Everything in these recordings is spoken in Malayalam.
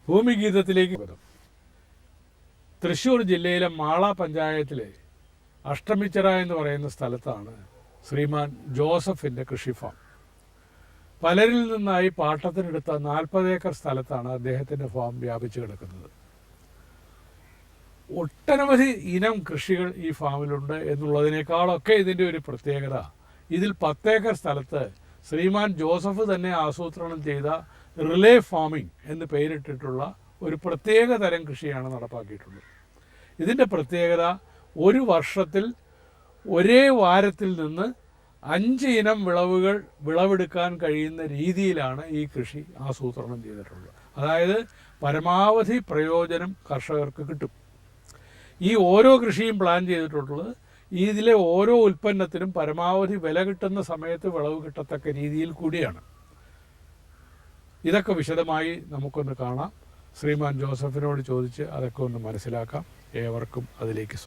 ഭൂമിഗീതത്തിലേക്ക് തൃശ്ശൂർ ജില്ലയിലെ മാള പഞ്ചായത്തിലെ അഷ്ടമിച്ചിറ എന്ന് പറയുന്ന സ്ഥലത്താണ് ശ്രീമാൻ ജോസഫിൻ്റെ കൃഷി ഫാം. പലരിൽ നിന്നായി പാട്ടത്തിനെടുത്ത 40 ഏക്കർ സ്ഥലത്താണ് അദ്ദേഹത്തിൻ്റെ ഫാം വ്യാപിച്ചു കിടക്കുന്നത്. ഒട്ടനവധി ഇനം കൃഷികൾ ഈ ഫാമിലുണ്ട് എന്നുള്ളതിനേക്കാളൊക്കെ ഇതിൻ്റെ ഒരു പ്രത്യേകത, ഇതിൽ 10 ഏക്കർ സ്ഥലത്ത് ശ്രീമാൻ ജോസഫ് തന്നെ ആസൂത്രണം ചെയ്ത റിലേ ഫാമിംഗ് എന്ന് പേരിട്ടിട്ടുള്ള ഒരു പ്രത്യേക തരം കൃഷിയാണ് നടപ്പാക്കിയിട്ടുള്ളത്. ഇതിൻ്റെ പ്രത്യേകത, ഒരു വർഷത്തിൽ ഒരേ വാരത്തിൽ നിന്ന് 5 ഇനം വിളവുകൾ വിളവെടുക്കാൻ കഴിയുന്ന രീതിയിലാണ് ഈ കൃഷി ആസൂത്രണം ചെയ്തിട്ടുള്ളത്. അതായത് പരമാവധി പ്രയോജനം കർഷകർക്ക് കിട്ടും. ഈ ഓരോ കൃഷിയും പ്ലാൻ ചെയ്തിട്ടുള്ളത് ഇതിലെ ഓരോ ഉൽപ്പന്നത്തിനും പരമാവധി വില കിട്ടുന്ന സമയത്ത് വിളവ് കിട്ടത്തക്ക രീതിയിൽ കൂടിയാണ്. ഇതൊക്കെ വിശദമായി നമുക്കൊന്ന് കാണാം. ശ്രീമാൻ ജോസഫിനോട് ചോദിച്ച് അതൊക്കെ ഒന്ന് മനസ്സിലാക്കാം. ഏവർക്കും അതിലേക്ക്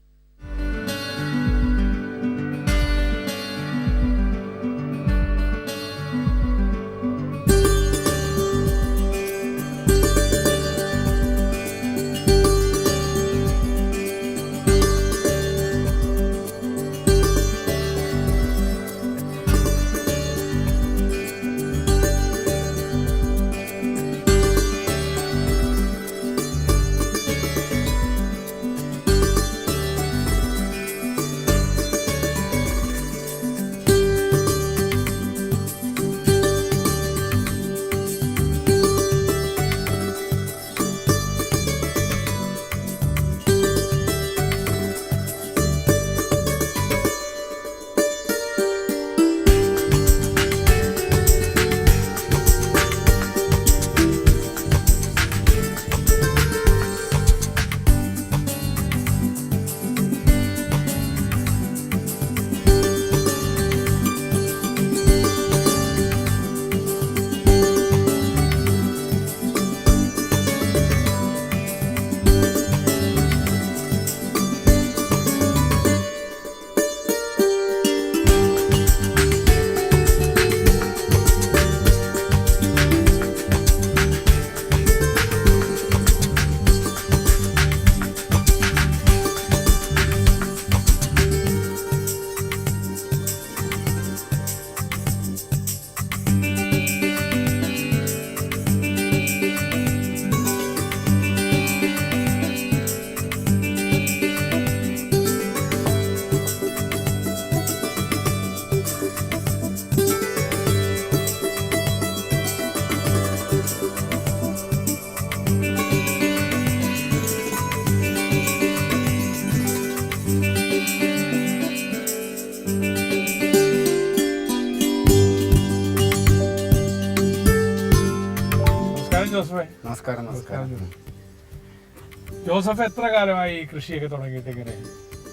നമസ്കാരം. ജോസഫ്, എത്ര കാലമായി കൃഷിയൊക്കെ തുടങ്ങിയിട്ട്? ഇങ്ങനെ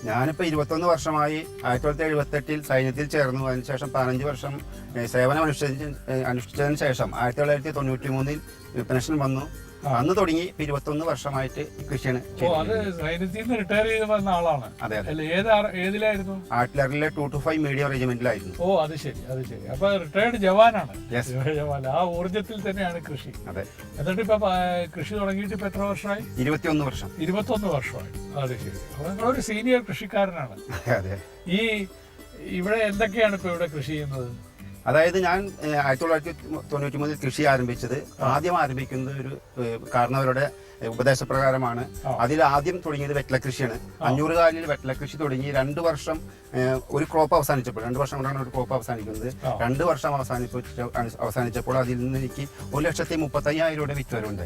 ഞാനിപ്പോൾ 21 വർഷമായി. 1978 സൈന്യത്തിൽ ചേർന്നു. അതിനുശേഷം 15 വർഷം സേവനം അനുഷ്ഠിച്ചതിന് ശേഷം 1993 പെൻഷൻ വന്നു. അന്ന് തുടങ്ങി 21 വർഷമായിട്ട് കൃഷിയാണ്. സൈന്യത്തിൽ നിന്ന് റിട്ടയർ ചെയ്ത് വന്ന ആളാണ്. അതെ. ഏതിലായിരുന്നു? ആർട്ടിലറിയിലെ 225 മീഡിയം റെജിമെന്റിലായിരുന്നു. അത് ശരി. അപ്പൊ റിട്ടയർഡ് ജവാനാണ്. ആ ഊർജത്തിൽ തന്നെയാണ് കൃഷി. അതെ. എന്നിട്ട് ഇപ്പൊ കൃഷി തുടങ്ങിയിട്ട് ഇപ്പൊ എത്ര വർഷമായി? 21 വർഷം. 21 വർഷമായി. അത് ശരി. അപ്പൊ നിങ്ങളൊരു സീനിയർ കൃഷിക്കാരനാണ്. അതെ. ഇവിടെ എന്തൊക്കെയാണ് ഇപ്പൊ ഇവിടെ കൃഷി ചെയ്യുന്നത്? അതായത് ഞാൻ 1993 കൃഷി ആരംഭിച്ചത്. ആദ്യം ആരംഭിക്കുന്നത് ഒരു കാരണവരുടെ ഉപദേശപ്രകാരമാണ്. അതിൽ ആദ്യം തുടങ്ങിയത് വെറ്റില കൃഷിയാണ്. 500 കാലിൽ വെറ്റില കൃഷി തുടങ്ങി 2 വർഷം ഒരു ക്രോപ്പ് അവസാനിച്ചപ്പോൾ, 2 വർഷം കൊണ്ടാണ് ഒരു ക്രോപ്പ് അവസാനിക്കുന്നത്. 2 വർഷം അവസാനിച്ചപ്പോൾ അതിൽ നിന്ന് എനിക്ക് 1,35,000 രൂപയുടെ വിറ്റുവരവുണ്ട്.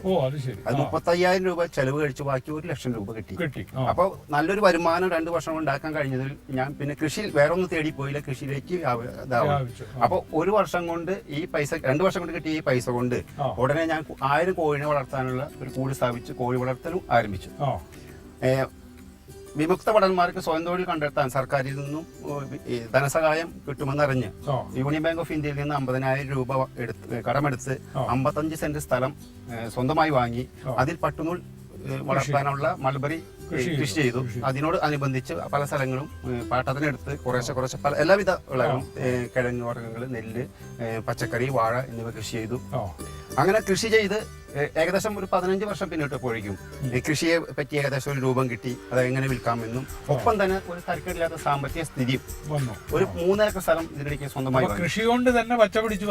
അത് 35,000 രൂപ ചെലവ് കഴിച്ച് ബാക്കി 1,00,000 രൂപ കിട്ടി. അപ്പോൾ നല്ലൊരു വരുമാനം 2 വർഷം ഉണ്ടാക്കാൻ കഴിഞ്ഞതിൽ ഞാൻ പിന്നെ കൃഷിയിൽ വേറെ ഒന്നും തേടി പോയില്ല, കൃഷിയിലേക്ക് അപ്പോൾ 1 വർഷം കൊണ്ട് ഈ പൈസ, 2 വർഷം കൊണ്ട് കിട്ടിയ ഈ പൈസ കൊണ്ട് ഉടനെ ഞാൻ 1000 കോഴിനെ വളർത്താനുള്ള ഒരു കൂട് സ്ഥാപിച്ചു. കോഴി വളർത്തലും ആരംഭിച്ചു. വിമുക്ത ഭടന്മാർക്ക് സ്വയം തൊഴിൽ കണ്ടെത്താൻ സർക്കാരിൽ നിന്നും ധനസഹായം കിട്ടുമെന്നറിഞ്ഞ് യൂണിയൻ ബാങ്ക് ഓഫ് ഇന്ത്യയിൽ നിന്ന് 50,000 രൂപ കടമെടുത്ത് 55 സെന്റ് സ്ഥലം സ്വന്തമായി വാങ്ങി അതിൽ പട്ടുനൂൽ വളർത്താനുള്ള മൾബറി കൃഷി ചെയ്തു. അതിനോട് അനുബന്ധിച്ച് പല സ്ഥലങ്ങളും പാട്ടത്തിനെടുത്ത് കുറേശ്ശെ പല എല്ലാവിധ വിളകളും കിഴങ്ങ് വർഗ്ഗങ്ങൾ, നെല്ല്, പച്ചക്കറി, വാഴ എന്നിവ കൃഷി ചെയ്തു. അങ്ങനെ കൃഷി ചെയ്ത് ഏകദേശം ഒരു 15 വർഷം പിന്നിട്ടപ്പോഴേക്കും കൃഷിയെ പറ്റി ഏകദേശം ഒരു രൂപം കിട്ടി. അത് എങ്ങനെ വിൽക്കാമെന്നും ഒപ്പം തന്നെ ഒരു തരക്കേടില്ലാത്ത സാമ്പത്തിക സ്ഥിതിയും വന്നു. ഒരു 3 ഏക്കർ സ്ഥലം ഇതിനിടയ്ക്ക് സ്വന്തമായി കൃഷി കൊണ്ട് തന്നെ പച്ചപിടിച്ചു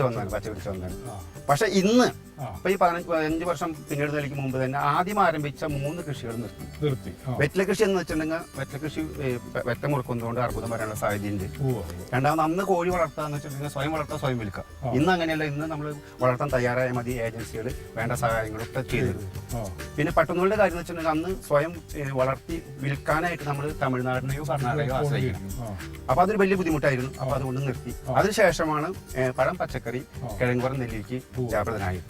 വന്നതാണ്. പക്ഷെ ഇന്ന് ഇപ്പൊ ഈ 15 വർഷം പിന്നിടുന്നതിലേക്ക് മുമ്പ് തന്നെ ആദ്യം ആരംഭിച്ച 3 കൃഷികൾ നിർത്തി. വെറ്റില കൃഷി എന്ന് വെച്ചിട്ടുണ്ടെങ്കിൽ വെറ്റില കൃഷി വെറ്റ മുറുക്കുന്നതുകൊണ്ട് അർബുദം വരാനുള്ള സാധ്യതയുണ്ട്. രണ്ടാമത് അന്ന് കോഴി വളർത്താന്ന് വെച്ചിട്ടുണ്ടെങ്കിൽ സ്വയം വളർത്താൻ സ്വയം വിൽക്കാം. ഇന്ന് അങ്ങനെയല്ല. ഇന്ന് നമ്മൾ വളർത്താൻ തയ്യാറായ മതി, ഏജൻസികൾ വേണ്ട സഹായങ്ങളൊക്കെ ചെയ്തിരുന്നു. പിന്നെ പട്ടുനൂലിന്റെ കാര്യം എന്ന് വെച്ചിട്ടുണ്ടെങ്കിൽ അന്ന് സ്വയം വളർത്തി വിൽക്കാനായിട്ട് നമ്മൾ തമിഴ്നാടിനെയോ കർണാടകയോ ആശ്രയിക്കണം. അപ്പൊ അതൊരു വലിയ ബുദ്ധിമുട്ടായിരുന്നു. അപ്പൊ അതുകൊണ്ട് നിർത്തി. അതിനുശേഷമാണ് പഴം, പച്ചക്കറി, കിഴങ്ങുവർഗ്ഗം, നെല്ലിക്ക് വ്യാപൃതനായി.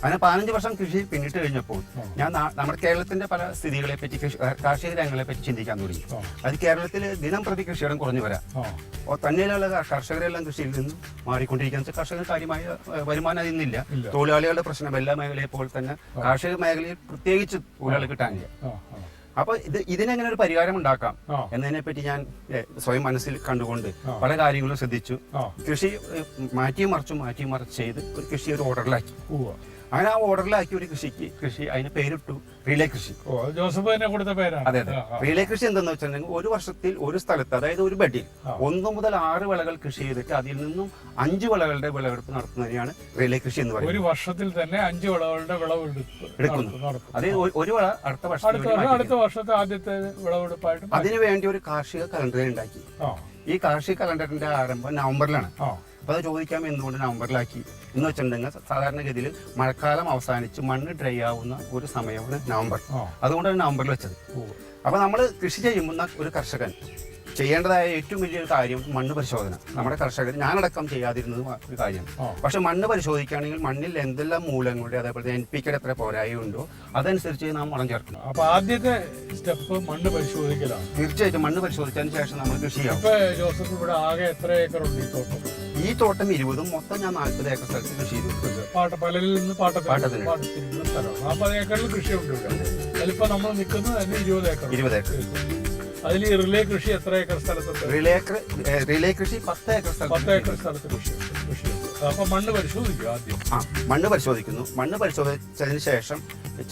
അങ്ങനെ 15 വർഷം കൃഷി പിന്നിട്ട് കഴിഞ്ഞപ്പോൾ ഞാൻ നമ്മുടെ കേരളത്തിന്റെ പല സ്ഥിതികളെ പറ്റി, കാർഷിക രംഗങ്ങളെ പറ്റി ചിന്തിക്കാൻ തുടങ്ങി. അത് കേരളത്തിൽ ദിനം പ്രതി കൃഷിയിടം കുറഞ്ഞു വരാം. തന്നെയുള്ള കർഷകരെല്ലാം കൃഷിയിൽ നിന്ന് മാറിക്കൊണ്ടിരിക്കുന്ന കർഷകർ കാര്യമായ വരുമാനം അതിന്നില്ല. തൊഴിലാളികളുടെ പ്രശ്നം എല്ലാ മേഖലയെ പോലെ തന്നെ കാർഷിക മേഖലയിൽ പ്രത്യേകിച്ച് തൊഴിലാളി കിട്ടാനില്ല. അപ്പൊ ഇതിനെങ്ങനെ ഒരു പരിഹാരം ഉണ്ടാക്കാം എന്നതിനെ പറ്റി ഞാൻ സ്വയം മനസ്സിൽ കണ്ടുകൊണ്ട് പല കാര്യങ്ങളും ശ്രദ്ധിച്ചു. കൃഷി മാറ്റിയും മറിച്ച് ചെയ്ത് ഒരു കൃഷി ഒരു ഓർഡറിലാക്കി. അങ്ങനെ ആ ഓർഡറിലാക്കി ഒരു കൃഷി അതിന് പേരിട്ടു റിലേ കൃഷി. ജോസഫ് തന്നെ കൊടുത്ത പേരാണ്. അതെ. റിലേ കൃഷി എന്താന്ന് വെച്ചിട്ടുണ്ടെങ്കിൽ ഒരു വർഷത്തിൽ ഒരു സ്ഥലത്ത്, അതായത് ഒരു ബെഡിൽ 1 മുതൽ 6 വിളകൾ കൃഷി ചെയ്തിട്ട് അതിൽ നിന്നും 5 വിളകളുടെ വിളവെടുപ്പ് നടത്തുന്നതിനാണ് റിലേ കൃഷി എന്ന് പറയുന്നത്. ഒരു വർഷത്തിൽ തന്നെ 5 വിളകളുടെ വിളവെടുപ്പ് എടുക്കുന്നു. അതായത് ഒരു വിള അടുത്ത വർഷത്തെ ആദ്യത്തെ വിളവെടുപ്പായിട്ട് അതിനുവേണ്ടി ഒരു കാർഷിക കലണ്ടർ ഉണ്ടാക്കി. ഈ കാർഷിക കലണ്ടറിന്റെ ആരംഭം നവംബറിലാണ്. അപ്പൊ അത് ചോദിക്കാൻ എന്തുകൊണ്ട് നവംബറിലാക്കി എന്ന് വെച്ചിട്ടുണ്ടെങ്കിൽ സാധാരണഗതിയിൽ മഴക്കാലം അവസാനിച്ച് മണ്ണ് ഡ്രൈ ആവുന്ന ഒരു സമയമാണ് നവംബർ. അതുകൊണ്ടാണ് നവംബറിൽ വെച്ചത്. അപ്പൊ നമ്മൾ കൃഷി ചെയ്യുന്ന ഒരു കർഷകൻ ചെയ്യേണ്ടതായ ഏറ്റവും വലിയൊരു കാര്യം മണ്ണ് പരിശോധന. നമ്മുടെ കർഷകർ, ഞാനടക്കം ചെയ്യാതിരുന്നത് ഒരു കാര്യം. പക്ഷെ മണ്ണ് പരിശോധിക്കുകയാണെങ്കിൽ മണ്ണിൽ എന്തെല്ലാം മൂലങ്ങളുടെ, അതേപോലെ NPK എത്ര പോരായുണ്ടോ അതനുസരിച്ച് നാം വളം ചേർക്കണം. അപ്പൊ ആദ്യത്തെ സ്റ്റെപ്പ് മണ്ണ് പരിശോധിക്കലാണ്. തീർച്ചയായിട്ടും മണ്ണ് പരിശോധിച്ചതിന് ശേഷം നമ്മൾ കൃഷി ചെയ്യാം. ജോസഫ്, ഇവിടെ ആകെ എത്ര ഏക്കർ ഉണ്ട് ഈ തോട്ടം? ഈ തോട്ടം 20ഉം മൊത്തം ഞാൻ 40 ഏക്കർ സ്ഥലത്ത് കൃഷി ചെയ്തു. പലരിൽ നിന്ന് പാട്ടത്തിന് 40 ഏക്കറിൽ കൃഷിയുണ്ട്. അതിലിപ്പോ നമ്മൾ നിൽക്കുന്നത് തന്നെ 20 ഏക്കർ. അതിൽ ഈ റിലേ കൃഷി എത്ര ഏക്കർ സ്ഥലത്തുണ്ട്? റിലേ കൃഷി 10 ഏക്കർ സ്ഥലത്ത് കൃഷിയുണ്ട്. അപ്പൊ മണ്ണ് പരിശോധിക്കും ആദ്യം. മണ്ണ് പരിശോധിക്കുന്നു. മണ്ണ് പരിശോധിച്ചതിന് ശേഷം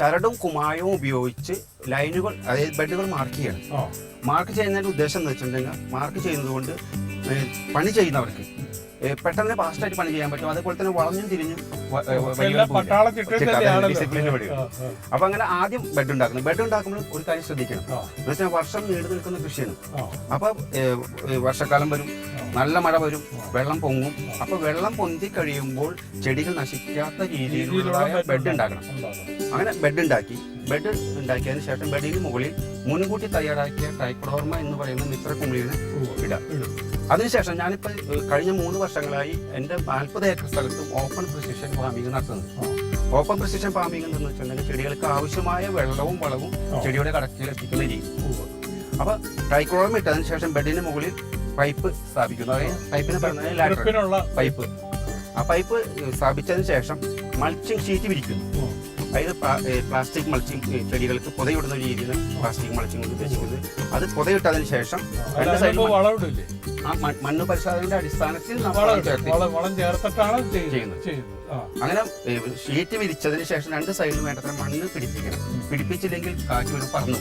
ചരടും കുമ്മായവും ഉപയോഗിച്ച് ലൈനുകൾ, അതായത് ബെഡുകൾ മാർക്ക് ചെയ്യണം. മാർക്ക് ചെയ്യുന്നതിന്റെ ഉദ്ദേശം എന്ന് വെച്ചിട്ടുണ്ടെങ്കിൽ മാർക്ക് ചെയ്യുന്നത് കൊണ്ട് പണി ചെയ്യുന്നവർക്ക് പെട്ടെന്ന് ഫാസ്റ്റായിട്ട് പണി ചെയ്യാൻ പറ്റും. അതേപോലെ തന്നെ വളഞ്ഞും തിരിഞ്ഞും ഡിസിപ്ലിന് വഴി. അപ്പൊ അങ്ങനെ ആദ്യം ബെഡ് ഉണ്ടാക്കണം. ബെഡ് ഉണ്ടാക്കുമ്പോൾ ഒരു കാര്യം ശ്രദ്ധിക്കണം. എന്ന് വെച്ചാൽ വർഷം നീണ്ടു നിൽക്കുന്ന കൃഷിയാണ്. അപ്പൊ വർഷക്കാലം വരും, നല്ല മഴ വരും, വെള്ളം പൊങ്ങും. അപ്പൊ വെള്ളം പൊന്തി കഴിയുമ്പോൾ ചെടികൾ നശിക്കാത്ത രീതിയിലുള്ള ബെഡ് ഉണ്ടാക്കണം. അങ്ങനെ ബെഡ് ഉണ്ടാക്കിയതിന് ശേഷം ബെഡിന് മുകളിൽ മുൻകൂട്ടി തയ്യാറാക്കിയ ട്രൈക്കോഡർമ എന്ന് പറയുന്ന മിത്രകുമിളിനെ ഇടാം. അതിനുശേഷം ഞാനിപ്പോൾ കഴിഞ്ഞ 3 വർഷങ്ങളായി എൻ്റെ 40 ഏക്കർ സ്ഥലത്തും ഓപ്പൺ പ്രിസിഷൻ ഫാമിംഗ് നടത്തുന്നത്. ഓപ്പൺ പ്രിസിഷൻ ഫാമിംഗ് എന്ന് വെച്ചിട്ടുണ്ടെങ്കിൽ ചെടികൾക്ക് ആവശ്യമായ വെള്ളവും വളവും ചെടിയുടെ കടക്കിൽ എത്തിക്കുന്ന രീതി. അപ്പൊ ട്രൈക്കോഡർമ ഇട്ടതിന് ശേഷം ബെഡിന് മുകളിൽ പൈപ്പ് സ്ഥാപിക്കുന്നു. അതായത് പൈപ്പിന് പറയുന്നത് പൈപ്പ്. ആ പൈപ്പ് സ്ഥാപിച്ചതിന് ശേഷം മൾച്ചിങ് ഷീറ്റ് വിരിക്കുന്നു. അതായത് പ്ലാസ്റ്റിക് മൾച്ചിങ്, ചെടികൾക്ക് പുതയിടുന്ന രീതിയിൽ പ്ലാസ്റ്റിക് മൾച്ചിങ് ഉദ്ദേശിക്കുന്നത്. അത് പുതയിട്ടതിന് ശേഷം രണ്ട് സൈഡിൽ മണ്ണ് പരിശോധനയുടെ അടിസ്ഥാനത്തിൽ വളം ചേർത്തിട്ടാണ് ചെയ്യുന്നത്. അങ്ങനെ ഷീറ്റ് വിരിച്ചതിന് ശേഷം 2 സൈഡിലും വേണ്ടത്ര മണ്ണ് പിടിപ്പിക്കണം. പിടിപ്പിച്ചില്ലെങ്കിൽ കാറ്റ് ഒരു പറന്നു.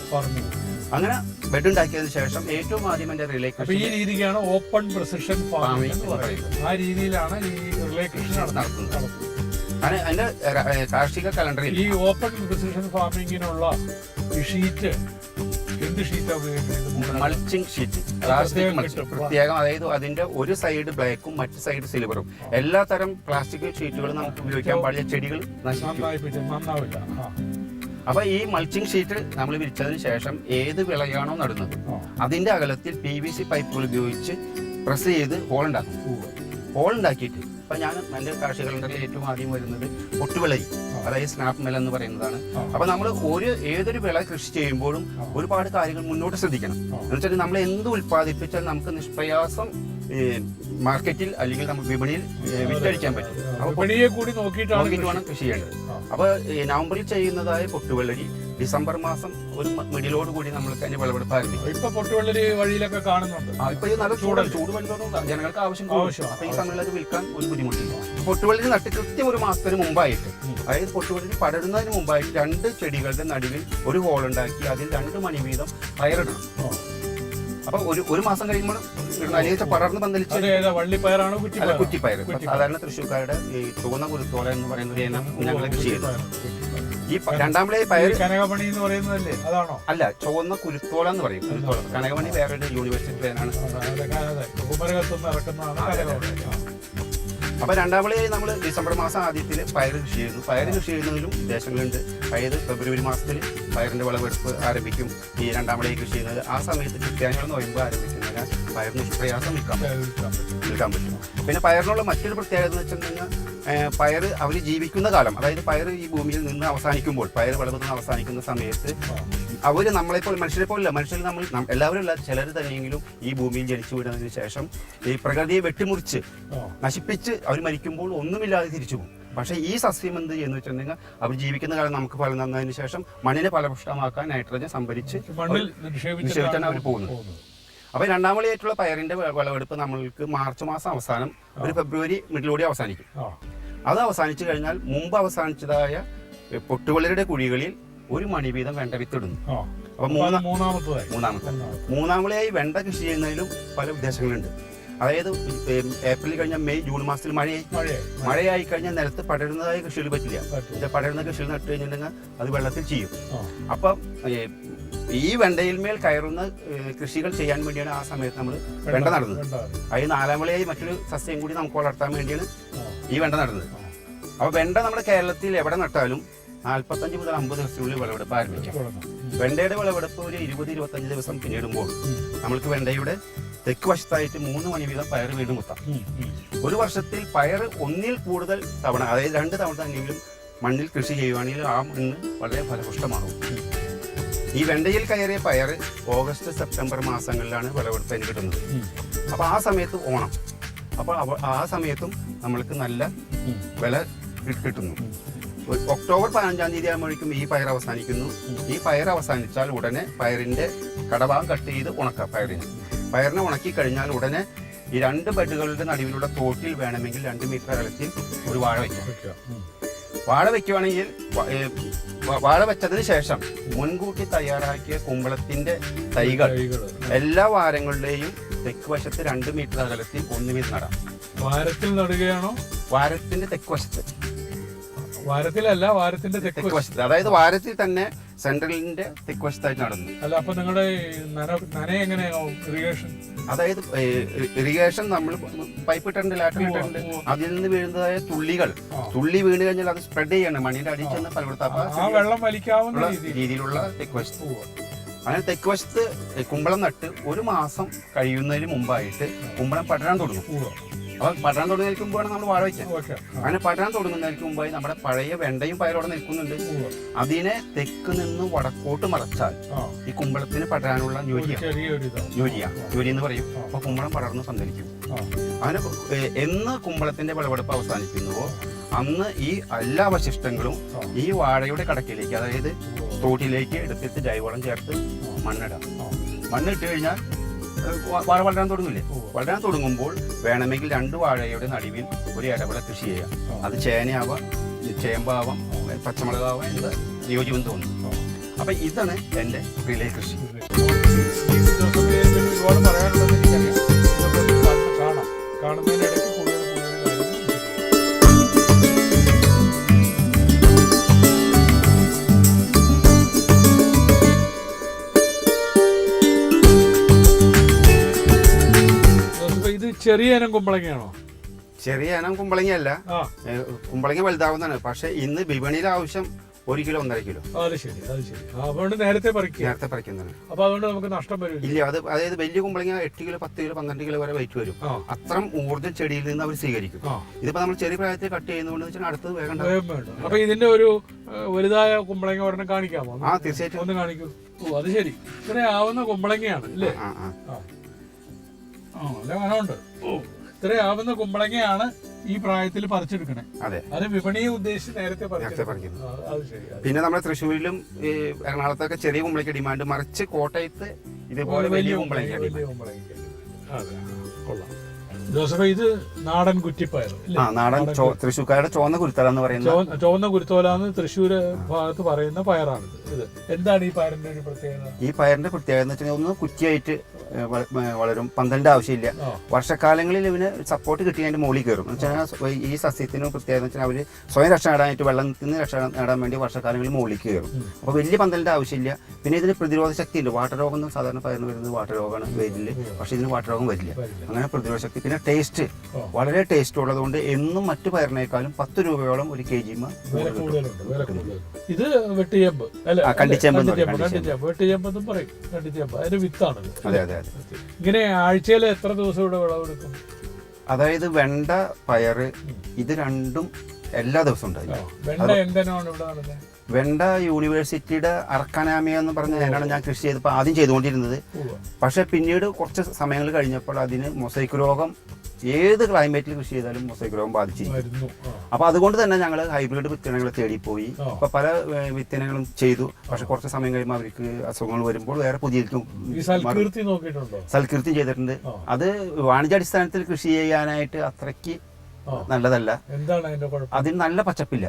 അങ്ങനെ ബെഡ് ഉണ്ടാക്കിയതിനു ശേഷം ഏറ്റവും ആദ്യം എന്റെ റിലേ കൃഷി, ഈ രീതിക്കാണ് ഓപ്പൺ പ്രിസിഷൻ ഫാമിംഗ് എന്ന് പറയുന്നത്. ആ രീതിയിലാണ് ഈ റിലേ കൃഷി നടത്തുന്നത്. അങ്ങനെ അതിന്റെ കാർഷിക കലണ്ടറിൽ ഈ ഓപ്പൺ പ്രിസിഷൻ ഫാമിങ്ങിനുള്ള ഈ ഷീറ്റ് എന്ത് ഷീറ്റാ ഉപയോഗിക്കുന്നത്? മൾച്ചിങ് ഷീറ്റ്, പ്ലാസ്റ്റിക് മൾച്ചിങ് പ്രത്യേകം. അതായത് അതിന്റെ ഒരു സൈഡ് ബ്ലാക്കും മറ്റു സൈഡ് സിൽവറും. എല്ലാ തരം പ്ലാസ്റ്റിക് ഷീറ്റുകളും നമുക്ക് ഉപയോഗിക്കാൻ പാടില്ല, ചെടികൾ നന്നാവില്ല. അപ്പൊ ഈ മൾച്ചിങ് ഷീറ്റ് നമ്മൾ വിരിച്ചതിന് ശേഷം ഏത് വിളയാണോ നടുന്നത് അതിന്റെ അകലത്തിൽ PVC പൈപ്പുകൾ ഉപയോഗിച്ച് പ്രസ് ചെയ്ത് ഹോൾ ഉണ്ടാക്കും. ഹോൾ ഉണ്ടാക്കിയിട്ട് ഇപ്പൊ ഞാൻ എന്റെ കാർഷിക കലണ്ടറിൽ ഏറ്റവും ആദ്യം വരുന്നത് പൊട്ടുവിളയി, അതായത് സ്നാപ്പ് മെൽ എന്ന് പറയുന്നതാണ്. അപ്പൊ നമ്മൾ ഏതൊരു വിള കൃഷി ചെയ്യുമ്പോഴും ഒരുപാട് കാര്യങ്ങൾ മുന്നോട്ട് ശ്രദ്ധിക്കണം. എന്ന് വെച്ചാൽ നമ്മൾ എന്ത് ഉൽപ്പാദിപ്പിച്ചാൽ നമുക്ക് നിഷ്പ്രയാസം മാർക്കറ്റിൽ അല്ലെങ്കിൽ നമുക്ക് വിപണിയിൽ വിറ്റഴിക്കാൻ പറ്റും. അപ്പോൾ വിപണിയെ കൂടി നോക്കിയിട്ടാണ് വേണം കൃഷി ചെയ്യേണ്ടത്. അപ്പോൾ നവംബറിൽ ചെയ്യുന്നതായ പൊട്ടുവെള്ളരി ഡിസംബർ മാസം ഒരു മിഡിലോട് കൂടി നമ്മൾക്ക് അതിന്റെ വിളവെടുപ്പ് ആരംഭിക്കും. ഇപ്പൊ പൊട്ടുവെള്ളരി വഴിയിലൊക്കെ കാണുന്നുണ്ട്. ഇപ്പൊ നല്ല ചൂട് വരുന്നതോടെ ജനങ്ങൾക്ക് ആവശ്യം. അപ്പൊ ഈ സമയത്ത് വിൽക്കാൻ ഒരു ബുദ്ധിമുട്ടില്ല. പൊട്ടുവെള്ളരി നട്ട് കൃത്യം ഒരു മാസത്തിന് മുമ്പായിട്ട്, അതായത് പൊട്ടുവെള്ളരി പടരുന്നതിന് മുമ്പായിട്ട് 2 ചെടികളുടെ നടുവിൽ ഒരു ഹോൾ ഉണ്ടാക്കി അതിൽ 2 മണി വീതം പയറിടണം. അപ്പൊ ഒരു മാസം കഴിയുമ്പോൾ പടർന്ന് പന്തലിച്ച് വള്ളിപ്പയറാണ് കുറ്റിപ്പയർ. സാധാരണ തൃശ്ശൂർക്കാരുടെ ഈ ചുവന്ന കുരുത്തോല എന്ന് പറയുന്ന ഒരു ഇനം ഞങ്ങൾ കൃഷി ചെയ്തു. ഈ രണ്ടാമത്തെ പയർ കനകമണി എന്ന് പറയുന്നതല്ലേ, അതാണോ? അല്ല, ചുവന്ന കുരുത്തോല എന്ന് പറയും. കുരുത്തോല കനകമണി വേറൊരു യൂണിവേഴ്സിറ്റി പേരാണ്. അപ്പൊ രണ്ടാമതായി നമ്മൾ ഡിസംബർ മാസം ആദ്യത്തിൽ പയർ കൃഷി ചെയ്യുന്നു. പയർ കൃഷി ചെയ്യുന്നതിലും ഉദ്ദേശങ്ങളുണ്ട്. അതായത് ഫെബ്രുവരി മാസത്തിൽ പയറിന്റെ വിളവെടുപ്പ് ആരംഭിക്കും. ഈ രണ്ടാമതായി കൃഷി ചെയ്യുന്നത് ആ സമയത്ത് ക്രിസ്ത്യാനികൾ നോയമ്പ് ആരംഭിക്കുന്നതിനാൽ പയറിന് പ്രയാസം നിൽക്കാൻ പറ്റും. പിന്നെ പയറിനുള്ള മറ്റൊരു പ്രത്യേകത എന്ന് വെച്ചിട്ടുണ്ടെങ്കിൽ പയർ അവർ ജീവിക്കുന്ന കാലം, അതായത് പയർ ഈ ഭൂമിയിൽ നിന്ന് അവസാനിക്കുമ്പോൾ, പയർ വിളവ് നിന്ന് അവസാനിക്കുന്ന സമയത്ത് അവർ നമ്മളെപ്പോൾ മനുഷ്യരെ പോലല്ല, മനുഷ്യർ നമ്മൾ എല്ലാവരും അല്ല, ചിലർ തന്നെയെങ്കിലും ഈ ഭൂമിയിൽ ജനിച്ചു വീണതിന് ശേഷം ഈ പ്രകൃതിയെ വെട്ടിമുറിച്ച് നശിപ്പിച്ച് അവർ മരിക്കുമ്പോൾ ഒന്നുമില്ലാതെ തിരിച്ചു പോകും. പക്ഷേ ഈ സസ്യം എന്ത് ചെയ്യുന്നു വെച്ചിട്ടുണ്ടെങ്കിൽ അവർ ജീവിക്കുന്ന കാലം നമുക്ക് ഫലം തന്നതിന് ശേഷം മണ്ണിനെ ഫലപുഷ്ടമാക്കാൻ നൈട്രജൻ സംഭരിച്ച് നിക്ഷേപിച്ചാണ് അവർ പോകുന്നത്. അപ്പോൾ രണ്ടാമതായിട്ടുള്ള പയറിന്റെ വിളവെടുപ്പ് നമ്മൾക്ക് മാർച്ച് മാസം അവസാനം ഒരു ഫെബ്രുവരി മിഡിലോടെ അവസാനിക്കും. അത് അവസാനിച്ചു കഴിഞ്ഞാൽ മുമ്പ് അവസാനിച്ചതായ പൊട്ടുവെള്ളരിയുടെ കുഴികളിൽ 1 മണി വീതം വെണ്ട വിത്തിടുന്നു. അപ്പൊ മൂന്നാമതായി വെണ്ട കൃഷി ചെയ്യുന്നതിലും പല ഉദ്ദേശങ്ങളുണ്ട്. അതായത് ഏപ്രിൽ കഴിഞ്ഞാൽ മെയ് ജൂൺ മാസത്തിൽ മഴയായി കഴിഞ്ഞാൽ നിലത്ത് പടരുന്നതായ കൃഷികൾ പറ്റില്ല. പടരുന്ന കൃഷികൾ നട്ടു കഴിഞ്ഞിട്ടുണ്ടെങ്കിൽ അത് വെള്ളത്തിൽ ചെയ്യും. അപ്പം ഈ വെണ്ടയിന്മേൽ കയറുന്ന കൃഷികൾ ചെയ്യാൻ വേണ്ടിയാണ് ആ സമയത്ത് നമ്മൾ വെണ്ട നടുന്നത്. അതിന് 4ാം വിളയായി മറ്റൊരു സസ്യം കൂടി നമുക്ക് വളർത്താൻ വേണ്ടിയാണ് ഈ വെണ്ട നടുന്നത്. അപ്പോൾ വെണ്ട നമ്മുടെ കേരളത്തിൽ എവിടെ നട്ടാലും 45 മുതൽ 50 ദിവസത്തിനുള്ളിൽ വിളവെടുപ്പ് ആരംഭിക്കാം. വെണ്ടയുടെ വിളവെടുപ്പ് ഒരു 20-25 ദിവസം പിന്നിടുമ്പോൾ നമ്മൾക്ക് വെണ്ടയുടെ തെക്ക് വശത്തായിട്ട് 3 മണി വീതം പയർ വീണ്ടും കുത്താം. ഒരു വർഷത്തിൽ പയർ 1-ൽ കൂടുതൽ തവണ, അതായത് 2 തവണ തന്നെയെങ്കിലും മണ്ണിൽ കൃഷി ചെയ്യുവാണെങ്കിൽ ആ മണ്ണ് വളരെ ഫലപുഷ്ടമാകും. ഈ വെണ്ടയിൽ കയറിയ പയർ ഓഗസ്റ്റ് സെപ്റ്റംബർ മാസങ്ങളിലാണ് വിളവെടുപ്പ് അതിന് കിട്ടുന്നത്. അപ്പോൾ ആ സമയത്ത് ഓണം, അപ്പോൾ ആ സമയത്തും നമ്മൾക്ക് നല്ല വില കിട്ടുന്നു. ഒക്ടോബർ 15-ാം തീയതി ആകുമ്പോഴേക്കും ഈ പയർ അവസാനിക്കുന്നു. ഈ പയർ അവസാനിച്ചാൽ ഉടനെ പയറിന്റെ കടഭാഗം കട്ട് ചെയ്ത് ഉണക്കാം. പയറിനെ ഉണക്കി കഴിഞ്ഞാൽ ഉടനെ ഈ 2 ബെഡുകളുടെ നടുവിലുള്ള തോട്ടിൽ വേണമെങ്കിൽ 2 മീറ്റർ അകലത്തിൽ ഒരു വാഴ വയ്ക്കാം. വാഴ വയ്ക്കുവാണെങ്കിൽ വാഴ വെച്ചതിന് ശേഷം മുൻകൂട്ടി തയ്യാറാക്കിയ കുമ്പളത്തിന്റെ തൈകൾ എല്ലാ വാരങ്ങളുടെയും തെക്ക് വശത്ത് 2 മീറ്റർ അകലത്തിൽ 1 വീതം നടാം. വാരത്തിൽ നടുകയാണോ? വാരത്തിന്റെ തെക്ക് വശത്ത്. വാരത്തിലല്ല, വാരത്തിന്റെ തെക്ക് വശത്ത്, അതായത് വാരത്തിൽ തന്നെ സെൻട്രലിന്റെ തെക്ക് വശത്തായിട്ട് നടന്നു. അല്ല, അപ്പൊ നിങ്ങളുടെ നന എങ്ങനെയാവും? ഇറിഗേഷൻ, അതായത് ഇറിഗേഷൻ നമ്മൾ പൈപ്പ് ഇട്ടുണ്ട്, ലാറ്ററൽ ഇട്ടുണ്ട്. അതിൽ നിന്ന് വീഴുന്നതായ തുള്ളി വീണ് കഴിഞ്ഞാൽ അത് സ്പ്രെഡ് ചെയ്യണം, മണ്ണിന്റെ അടിയിൽ ചെന്ന് പലയിടത്ത് വെള്ളം വലിക്കാവുന്ന രീതിയിലുള്ള തെക്ക് വശത്ത്. അങ്ങനെ തെക്ക് വശത്ത് കുമ്പളം നട്ട് 1 മാസം കഴിയുന്നതിന് മുമ്പായിട്ട് കുമ്പളം പടരാൻ തുടങ്ങും. അപ്പോൾ പടരാൻ തുടങ്ങുമ്പോഴാണ് നമ്മൾ വാഴ വയ്ക്കുക. അങ്ങനെ പടരാൻ തുടങ്ങുന്നതിന് മുമ്പായി നമ്മുടെ പഴയ വെണ്ടയും പയറോടെ നിൽക്കുന്നുണ്ട്. അതിനെ തെക്ക് നിന്ന് വടക്കോട്ട് മറച്ചാൽ ഈ കുമ്പളത്തിന് പടരാനുള്ള ന്യൂരിയ എന്ന് പറയും. അപ്പൊ കുമ്പളം പടർന്ന് പന്തലിക്കും. അങ്ങനെ എന്ന് കുമ്പളത്തിന്റെ വിളവെടുപ്പ് അവസാനിക്കുന്നുവോ അന്ന് ഈ എല്ലാ അവശിഷ്ടങ്ങളും ഈ വാഴയുടെ കടക്കിലേക്ക്, അതായത് തോട്ടിലേക്ക് എടുത്തിട്ട് ജൈവവളം ചേർത്ത് മണ്ണിടാം. മണ്ണിട്ട് കഴിഞ്ഞാൽ വാഴ വളരാൻ തുടങ്ങില്ലേ? വളരാൻ തുടങ്ങുമ്പോൾ വേണമെങ്കിൽ 2 വാഴയുടെ നടുവിൽ ഒരു ഇടവിള കൃഷി ചെയ്യാം. അത് ചേനയാവാം, ചേമ്പാവാം, പച്ചമുളകാവാം, എന്താ യോജിവെന്ന് തോന്നുന്നു. അപ്പൊ ഇതാണ് എൻ്റെ റിലേ കൃഷി. ഒരുപാട് പറയാനുള്ളത് എനിക്കറിയാം. കാണുന്നതിനിടയ്ക്ക് ചെറിയ ഇനം കുമ്പളങ്ങയാണോ? ചെറിയ ഇനം കുമ്പളങ്ങയല്ല, കുമ്പളങ്ങ വലുതാവുന്നതാണ്. പക്ഷെ ഇന്ന് വിപണിയിലെ ആവശ്യം 1 കിലോ 1.5 കിലോ. അത് ശരി. അതുകൊണ്ട് നേരത്തെ പറിക്കുന്നതാണ്. അപ്പൊ അതുകൊണ്ട് നമുക്ക് നഷ്ടം വരും ഇല്ല. അതായത് വലിയ കുമ്പളങ്ങ 8 കിലോ 10 കിലോ 12 കിലോ വരെ വെയിറ്റ് വരും. അത്രയും ഊർജ്ജം ചെടിയിൽ നിന്ന് അവർ സ്വീകരിക്കും. ഇതിപ്പോ നമ്മൾ ചെറിയ പ്രായത്തിൽ കട്ട് ചെയ്യുന്നതുകൊണ്ട് അടുത്തത് വേഗം. അപ്പൊ ഇതിന്റെ ഒരു വലുതായ കുമ്പളങ്ങ ഒരെണ്ണം കാണിക്കാമോ? തീർച്ചയായിട്ടും ഒന്ന് കാണിക്കൂ. അത് ശരി. ഇത്ര ആവുന്ന കുമ്പളങ്ങയാണ് അല്ലേ? നല്ല മരമുണ്ട്. ഇത്രയാവുന്ന കുമ്പളങ്ങയാണ് ഈ പ്രായത്തിൽ പറിച്ചെടുക്കണേ. അതെ, അത് വിപണിയെ ഉദ്ദേശിച്ച് നേരത്തെ പറിക്കുന്നു. അത് ശരി. പിന്നെ നമ്മുടെ തൃശ്ശൂരിലും എറണാകുളത്തൊക്കെ ചെറിയ കുമ്പളയ്ക്ക് ഡിമാൻഡ്, മറിച്ച് കോട്ടയത്ത് ഇതേപോലെ വലിയ കുമ്പളയ്ക്ക്. അതെ, കൊള്ളാം. ജോസഫ്, ഇത് നാടൻ കുറ്റിപ്പയർ. നാടൻ തൃശ്ശൂർക്കാരുടെ ചുവന്ന കുരുത്തോല എന്ന് പറയുന്നത്. ചുവന്ന കുരുത്തോലാന്ന് തൃശ്ശൂര് ഭാഗത്ത് പറയുന്ന പയറാണ് ഇത്. എന്താണ് ഈ പയറിന്റെ ഒരു പ്രത്യേകത? ഈ പയറിന്റെ പ്രത്യേകത എന്ന് വെച്ചാൽ ഒന്ന് കുറ്റിയായിട്ട് വളരും, പന്തലിന്റെ ആവശ്യമില്ല. വർഷക്കാലങ്ങളിൽ ഇവന് സപ്പോർട്ട് കിട്ടിയതിന്റെ മുകളിൽ കയറും. എന്ന് വെച്ചാൽ ഈ സസ്യത്തിന് പ്രത്യേകത എന്ന് വെച്ചാൽ അവര് സ്വയം രക്ഷ നേടാനായിട്ട്, വെള്ളത്തിൽ നിന്ന് രക്ഷ നേടാൻ വേണ്ടി വർഷക്കാലങ്ങളിൽ മുകളിൽ കയറും. അപ്പൊ വലിയ പന്തലിന്റെ ആവശ്യമില്ല. പിന്നെ ഇതിന് പ്രതിരോധ ശക്തി ഉണ്ട്. വാട്ടരോഗം എന്ന് സാധാരണ പയറിന് വരുന്നത് വാട്ടരോഗമാണ് വെയിലില്, പക്ഷെ ഇതിന് വാട്ടരോഗം വരില്ല. അങ്ങനെ പ്രതിരോധ ശക്തി. പിന്നെ ടേസ്റ്റ്, വളരെ ടേസ്റ്റ് ഉള്ളതുകൊണ്ട് എന്നും മറ്റു പയറിനേക്കാളും 10 രൂപയോളം ഒരു kg. ഇത് വെട്ടിച്ചേമ്പ്, കണ്ടിച്ചേമ്പ്, വെട്ടിച്ചേമ്പെന്നും പറയും. കണ്ടിച്ചേമ്പ് അതിന്റെ വിത്താണ്. അതെ അതെ അതെ. ഇങ്ങനെ ആഴ്ചയിൽ എത്ര ദിവസം ഇവിടെ വിളവെടുക്കും? അതായത് വെണ്ട, പയറ്, ഇത് രണ്ടും എല്ലാ ദിവസവും ഉണ്ടാവും. വെണ്ട എന്തിനാണ് ഇവിടെ നടന്നത്? വെണ്ട യൂണിവേഴ്സിറ്റിയുടെ അർക്കാനാമിയ എന്ന് പറഞ്ഞ ഞാനാണ് ഞാൻ കൃഷി ചെയ്തപ്പോൾ ആദ്യം ചെയ്തുകൊണ്ടിരുന്നത്. പക്ഷെ പിന്നീട് കുറച്ച് സമയങ്ങൾ കഴിഞ്ഞപ്പോൾ അതിന് മൊസൈക്ക് രോഗം, ഏത് ക്ലൈമറ്റിൽ കൃഷി ചെയ്താലും മൊസൈക്ക് രോഗം ബാധിച്ചിരുന്നു. അപ്പൊ അതുകൊണ്ട് തന്നെ ഞങ്ങൾ ഹൈബ്രിഡ് വിത്തനങ്ങൾ തേടിപ്പോയി. അപ്പൊ പല വിത്തനങ്ങളും ചെയ്തു. പക്ഷെ കുറച്ച് സമയം കഴിയുമ്പോൾ അവർക്ക് അസുഖങ്ങൾ വരുമ്പോൾ വേറെ പുതിയതിലേക്കും. സൽകീർത്തി ചെയ്തിട്ടുണ്ട്. അത് വാണിജ്യാടിസ്ഥാനത്തിൽ കൃഷി ചെയ്യാനായിട്ട് അത്രയ്ക്ക് നല്ലതല്ല. അതിന് നല്ല പച്ചപ്പില്ല.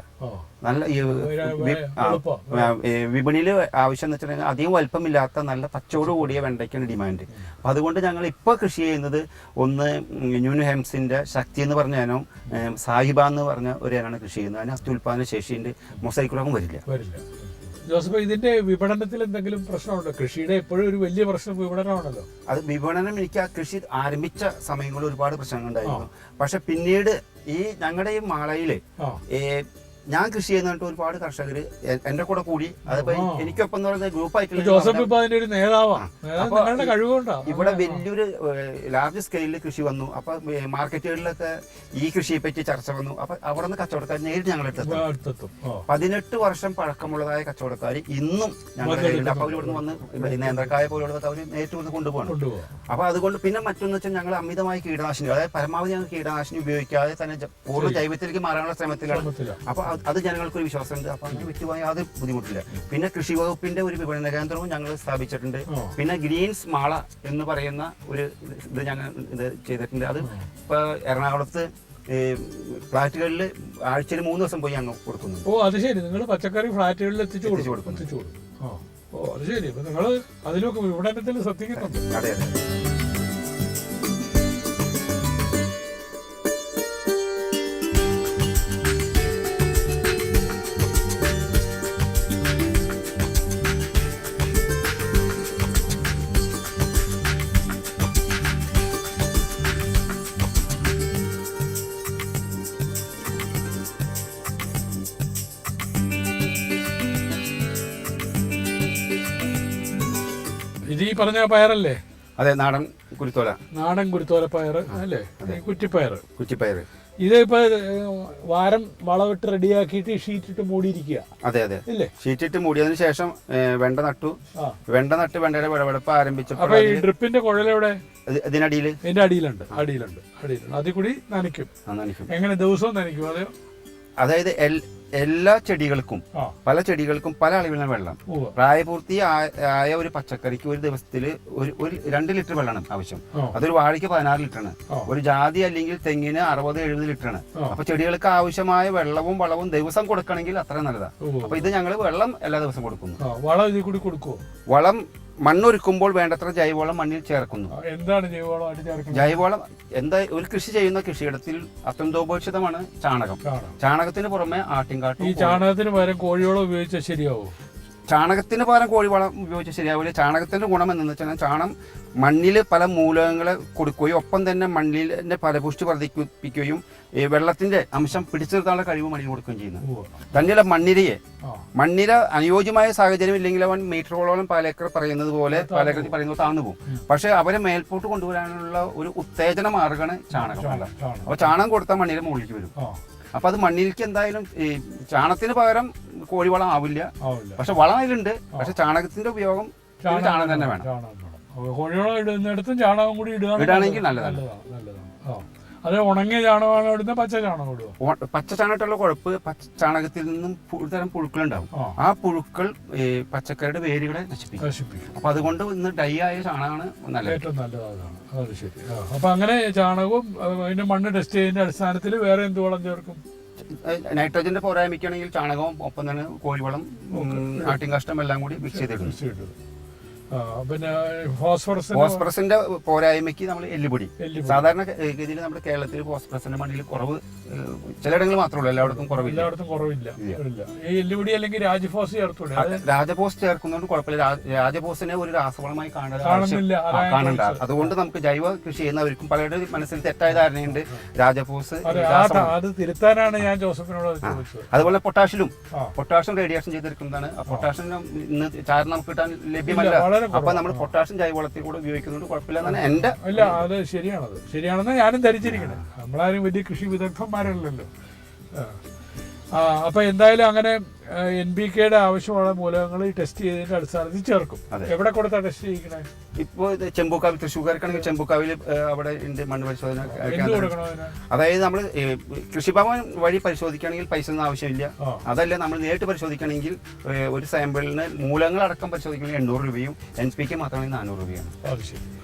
നല്ല വിപണിയിൽ ആവശ്യം എന്ന് വെച്ചിട്ടുണ്ടെങ്കിൽ അധികം വലുപ്പമില്ലാത്ത നല്ല പച്ചോട് കൂടിയ വെണ്ടയ്ക്കാണ് ഡിമാൻഡ്. അപ്പൊ അതുകൊണ്ട് ഞങ്ങൾ ഇപ്പൊ കൃഷി ചെയ്യുന്നത് ഒന്ന് ന്യൂ ഹെംസിന്റെ ശക്തി എന്ന് പറഞ്ഞ ഇനം, സാഹിബ എന്ന് പറഞ്ഞ ഒരു ഇനമാണ് കൃഷി ചെയ്യുന്നത്. അതിന് അത്യുൽപാദന ശേഷിയുണ്ട്, മൊസൈക്ക് രോഗം വരില്ല. ജോസഫ്, ഇതിന്റെ വിപണനത്തിൽ എന്തെങ്കിലും പ്രശ്നമുണ്ടോ? കൃഷിയുടെ എപ്പോഴും ഒരു വലിയ പ്രശ്നം വിപണനമാണല്ലോ. അത് വിപണനം, എനിക്ക് ആ കൃഷി ആരംഭിച്ച സമയങ്ങളിൽ ഒരുപാട് പ്രശ്നങ്ങൾ ഉണ്ടായിരുന്നു. പക്ഷെ പിന്നീട് ഈ ഞങ്ങളുടെ ഈ മാളയില് ഞാൻ കൃഷി ചെയ്യുന്നതായിട്ട് ഒരുപാട് കർഷകർ എന്റെ കൂടെ കൂടി, അതിപ്പോ എനിക്കൊപ്പം എന്ന് പറയുന്നത് ഗ്രൂപ്പായിട്ടുള്ള ഇവിടെ വലിയൊരു ലാർജ് സ്കെയിലിൽ കൃഷി വന്നു. അപ്പൊ മാർക്കറ്റുകളിലൊക്കെ ഈ കൃഷിയെ പറ്റി ചർച്ച വന്നു. അപ്പൊ അവിടെ നിന്ന് കച്ചവടക്കാർ നേരിട്ട് ഞങ്ങളുടെ അടുത്തെത്തും. 18 വർഷം പഴക്കമുള്ളതായ കച്ചവടക്കാർ ഇന്നും ഞങ്ങളുടെ കയ്യിലുണ്ട്. അപ്പൊ അവരിവിടുന്ന് വന്ന് നേന്ത്രക്കായ പോലുള്ളതൊക്കെ അവർ നേരിട്ട് വന്ന് കൊണ്ടുപോകണം. അപ്പൊ അതുകൊണ്ട് പിന്നെ മറ്റൊന്ന് വെച്ചാൽ ഞങ്ങൾ അമിതമായ കീടനാശിനി, അതായത് പരമാവധി ഞങ്ങൾ കീടനാശിനി ഉപയോഗിക്കാതെ തന്നെ പൂർണ്ണ ജൈവത്തിലേക്ക് മാറാനുള്ള ശ്രമത്തിലാണ്. അപ്പൊ അത് ജനങ്ങൾക്കൊരു വിശ്വാസമുണ്ട്. അപ്പൊ അങ്ങനെ വിറ്റുപോയാൽ യാതൊരു ബുദ്ധിമുട്ടില്ല. പിന്നെ കൃഷി വകുപ്പിന്റെ ഒരു വിപണന കേന്ദ്രവും ഞങ്ങൾ സ്ഥാപിച്ചിട്ടുണ്ട്. പിന്നെ ഗ്രീൻസ് മാള എന്ന് പറയുന്ന ഒരു ഇത് ഞങ്ങൾ ഇത് ചെയ്തിട്ടുണ്ട്. അത് ഇപ്പൊ എറണാകുളത്ത് ഫ്ലാറ്റുകളിൽ ആഴ്ചയിൽ 3 ദിവസം പോയി ഞങ്ങൾ കൊടുക്കുന്നു. ഓ, അത് ശരി. നിങ്ങൾ പച്ചക്കറി ഫ്ലാറ്റുകളിൽ എത്തിച്ചു കൊടുക്കുന്നു. ഓ, അത് ശരി. അപ്പൊ നിങ്ങൾ അതിലൊക്കെ വിപണനത്തിൽ ശ്രദ്ധിക്കുന്നുണ്ട്. അതെ അതെ. ഇത് ഈ പറഞ്ഞ പയറല്ലേ? അതെ, നാടൻ കുരുത്തോല. നാടൻ കുരുത്തോല പയർ അല്ലേ? കുറ്റിപ്പയർ. ഇത് ഇപ്പൊ വാരം വളമിട്ട് റെഡിയാക്കിയിട്ട് ഷീറ്റിട്ട് മൂടിയിരിക്കുക. അതെ അതെ ഇല്ലേ? ഷീറ്റിട്ട് മൂടിയതിനു ശേഷം വെണ്ട നട്ടു. വെണ്ടയുടെ വിളവെടുപ്പ് ആരംഭിച്ചപ്പോൾ ഈ ഡ്രിപ്പിന്റെ കുഴലെവിടെ? ഇതിനടിയിൽ, ഇതിന്റെ അടിയിലുണ്ട്. അതിൽ കൂടി നനയ്ക്കും. എങ്ങനെ ദിവസവും നനയ്ക്കും? അതെയോ? അതായത് എല്ലാ ചെടികൾക്കും, പല ചെടികൾക്കും പല അളവിലാണ് വെള്ളം. പ്രായപൂർത്തി ആയ ഒരു പച്ചക്കറിക്ക് ഒരു ദിവസത്തിൽ ഒരു 2 ലിറ്റർ വെള്ളമാണ് ആവശ്യം. അതൊരു വാഴയ്ക്ക് 16 ലിറ്ററാണ്. ഒരു ജാതി അല്ലെങ്കിൽ തെങ്ങിന് 60-70 ലിറ്ററാണ്. അപ്പൊ ചെടികൾക്ക് ആവശ്യമായ വെള്ളവും വളവും ദിവസം കൊടുക്കണമെങ്കിൽ അത്ര നല്ലതാണ്. അപ്പൊ ഇത് ഞങ്ങൾ വെള്ളം എല്ലാ ദിവസവും കൊടുക്കുന്നു. വളം ഇതിൽ കൂടി കൊടുക്കുമോ? വളം മണ്ണൊരുക്കുമ്പോൾ വേണ്ടത്ര ജൈവവളം മണ്ണിൽ ചേർക്കുന്നു. എന്താണ് ജൈവവളം? ജൈവവളം എന്താ, ഒരു കൃഷി ചെയ്യുന്ന കൃഷിയിടത്തിൽ അത്യന്തോപേക്ഷിതമാണ് ചാണകം. ചാണകത്തിന് പുറമെ ആട്ടിൻകാട്ടും. ഈ ചാണകത്തിന് പകരം കോഴിവളം ഉപയോഗിച്ചാൽ ശരിയാവും? ചാണകത്തിന് പകരം കോഴിവളം ഉപയോഗിച്ചാൽ ശരിയാവില്ല. ചാണകത്തിന്റെ ഗുണം എന്ന് വെച്ചാൽ ചാണകം മണ്ണിൽ പല മൂലകങ്ങളെ കൊടുക്കുകയും ഒപ്പം തന്നെ മണ്ണിന്റെ ഫലപുഷ്ടി വർദ്ധിപ്പിക്കുകയും വെള്ളത്തിന്റെ അംശം പിടിച്ചു നിർത്താനുള്ള കഴിവ് മണ്ണിന് കൊടുക്കുകയും ചെയ്യുന്നു. തന്നെയല്ല, മണ്ണിര അനുയോജ്യമായ സാഹചര്യം ഇല്ലെങ്കിൽ അവൻ മീറ്ററുകളോളം പാലേക്കർ പറയുന്നത് പോലെ പാലേക്കർ പറയുന്നത് താഴ്ന്നു പോകും. പക്ഷെ അവരെ മേൽപോട്ട് കൊണ്ടുവരാനുള്ള ഒരു ഉത്തേജന മാർഗമാണ് ചാണകം. അപ്പൊ ചാണകം കൊടുത്താൽ മണ്ണിര മുകളിലേക്ക് വരും. അപ്പൊ അത് മണ്ണിലേക്ക് എന്തായാലും ചാണകത്തിന് പകരം കോഴിവളം ആവില്ല. പക്ഷെ വളം അതിലുണ്ട്. പക്ഷെ ചാണകത്തിന്റെ ഉപയോഗം ചാണകം തന്നെ വേണം. കോഴിവളം ഇടുന്നിടത്തും ചാണകം കൂടി ഇടുകയാണെങ്കിൽ നല്ലതാണ്. നല്ലതാണ്. ആ, അത് ഉണങ്ങിയ ചാണകമാണ് ഇടുന്നത്, പച്ച ചാണകം ഇടുക? പച്ച ചാണകത്തുള്ള കുഴപ്പ് പച്ച ചാണകത്തിൽ നിന്നും ഒരുതരം പുഴുക്കളുണ്ടാവും. ആ പുഴുക്കൾ പച്ചക്കറിയുടെ വേരുകളെ നശിപ്പിക്കും. അപ്പൊ അതുകൊണ്ട് ഇന്ന് ഡൈ ആയ ചാണകമാണ് നല്ലത്, ഏറ്റവും നല്ലതാണ്. അത് ശരി. അപ്പൊ അങ്ങനെ ചാണകവും അതിന്റെ മണ്ണ് ടെസ്റ്റ് ചെയ്യുന്ന അടിസ്ഥാനത്തിൽ വേറെ എന്ത് വളം ചേർക്കും? നൈട്രജന്റെ പോരായ്മയ്ക്കാണെങ്കിൽ ചാണകവും ഒപ്പം തന്നെ കോഴിവളം, ആട്ടിൻ കാഷ്ടം എല്ലാം കൂടി മിക്സ് ചെയ്തിടും. പിന്നെ ഫോസ്ഫറസിന്റെ പോരായ്മയ്ക്ക് നമ്മൾ എല്ലുപൊടി. സാധാരണ ഗതിയിൽ നമ്മുടെ കേരളത്തിൽ ഫോസ്ഫറസിന്റെ മണ്ണിൽ കുറവ് ചിലയിടങ്ങളിൽ മാത്രമേ ഉള്ളൂ, എല്ലായിടത്തും കുറവില്ല. ഈ എല്ലുപൊടി അല്ലെങ്കിൽ രാജഫോസ് ചേർത്തൂടെ? രാജഫോസ് ചേർക്കുന്നതുകൊണ്ട് കുഴപ്പമില്ല. രാജഫോസിനെ ഒരു രാസവളമായി കാണണ്ട. അതുകൊണ്ട് നമുക്ക് ജൈവ കൃഷി ചെയ്യുന്നവർക്കും പലരുടെ മനസ്സിൽ തെറ്റായ ധാരണയുണ്ട്. രാജഫോസ് അത് തിരുത്താനാണ് ഞാൻ ജോസഫിനോട് ചോദിച്ചത്. അതുപോലെ പൊട്ടാഷ്യം റേഡിയേഷൻ ചെയ്തെടുക്കുന്നതാണ്. പൊട്ടാഷ്യം ഇന്ന് ചാരം നമുക്ക് കിട്ടാൻ ലഭ്യമല്ല. അപ്പൊ നമ്മൾ പൊട്ടാഷ്യം ജൈവവളത്തിൽ കൂടെ ഉപയോഗിക്കുന്നതുകൊണ്ട് കുഴപ്പമില്ലെന്നാണ് എന്റെ. അല്ല, അത് ശരിയാണെന്ന് ഞാനും ധരിച്ചിരിക്കണേ. നമ്മളാരും വലിയ കൃഷി വിദഗ്ധന്മാരല്ലല്ലോ. അപ്പൊ എന്തായാലും അങ്ങനെ NPK ആവശ്യമുള്ള മൂലകങ്ങൾ ടെസ്റ്റ് ചെയ്തതിന്റെ അടിസ്ഥാനത്തിൽ ചേർക്കും. എവിടെ കൊടുത്താ ടെസ്റ്റ് ചെയ്യിക്കണേ? ഇപ്പോ ചെമ്പൂക്കാവിൽ, തൃശ്ശൂർക്കാർക്കാണെങ്കിൽ ചെമ്പൂക്കാവിൽ അവിടെ മണ്ണ് പരിശോധന. അതായത് നമ്മൾ കൃഷിഭവൻ വഴി പരിശോധിക്കുകയാണെങ്കിൽ പൈസ ഒന്നും ആവശ്യമില്ല. അതല്ല നമ്മൾ നേരിട്ട് പരിശോധിക്കുകയാണെങ്കിൽ ഒരു സാമ്പിളിന് മൂലങ്ങളടക്കം പരിശോധിക്കുകയാണെങ്കിൽ 800 രൂപയും NPK മാത്രമാണെങ്കിൽ 400 രൂപയാണ്.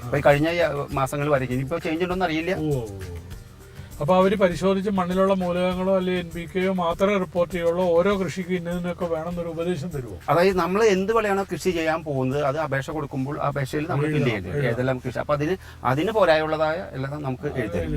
അപ്പൊ കഴിഞ്ഞ മാസങ്ങൾ വരയ്ക്കും. ഇനിയിപ്പോ ചേഞ്ച് ഉണ്ടോന്ന് അറിയില്ല. അപ്പൊ അവര് പരിശോധിച്ച് മണ്ണിലുള്ള മൂലകങ്ങളോ അല്ലെങ്കിൽ NPK മാത്രമേ റിപ്പോർട്ട് ചെയ്യുള്ളൂ? ഓരോ കൃഷിക്ക് ഇന്നതിനൊക്കെ വേണമെന്നൊരു ഉപദേശം തരുമോ? അതായത് നമ്മൾ എന്ത് വിളയാണോ കൃഷി ചെയ്യാൻ പോകുന്നത് അത് അപേക്ഷ കൊടുക്കുമ്പോൾ ആ അപേക്ഷയിൽ നമ്മൾ ഫില്ല് ചെയ്യേണ്ടത് ഏതെല്ലാം കൃഷി. അപ്പൊ അതിന് പോരായുള്ളതായ എല്ലാം നമുക്ക് എഴുതാം.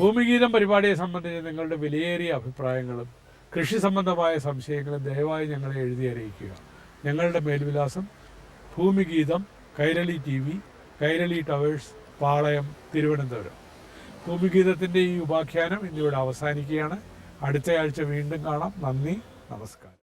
ഭൂമിഗീതം പരിപാടിയെ സംബന്ധിച്ച് നിങ്ങളുടെ വിലയേറിയ അഭിപ്രായങ്ങളും കൃഷി സംബന്ധമായ സംശയങ്ങളും ദയവായി ഞങ്ങളെ എഴുതി അറിയിക്കുക. ഞങ്ങളുടെ മേൽവിലാസം ഭൂമിഗീതം, കൈരളി TV, കൈരളി ടവേഴ്സ്, പാളയം, തിരുവനന്തപുരം. ഭൂമിഗീതത്തിൻ്റെ ഈ ഉപാഖ്യാനം ഇന്നിവിടെ അവസാനിക്കുകയാണ്. അടുത്തയാഴ്ച വീണ്ടും കാണാം. നന്ദി, നമസ്കാരം.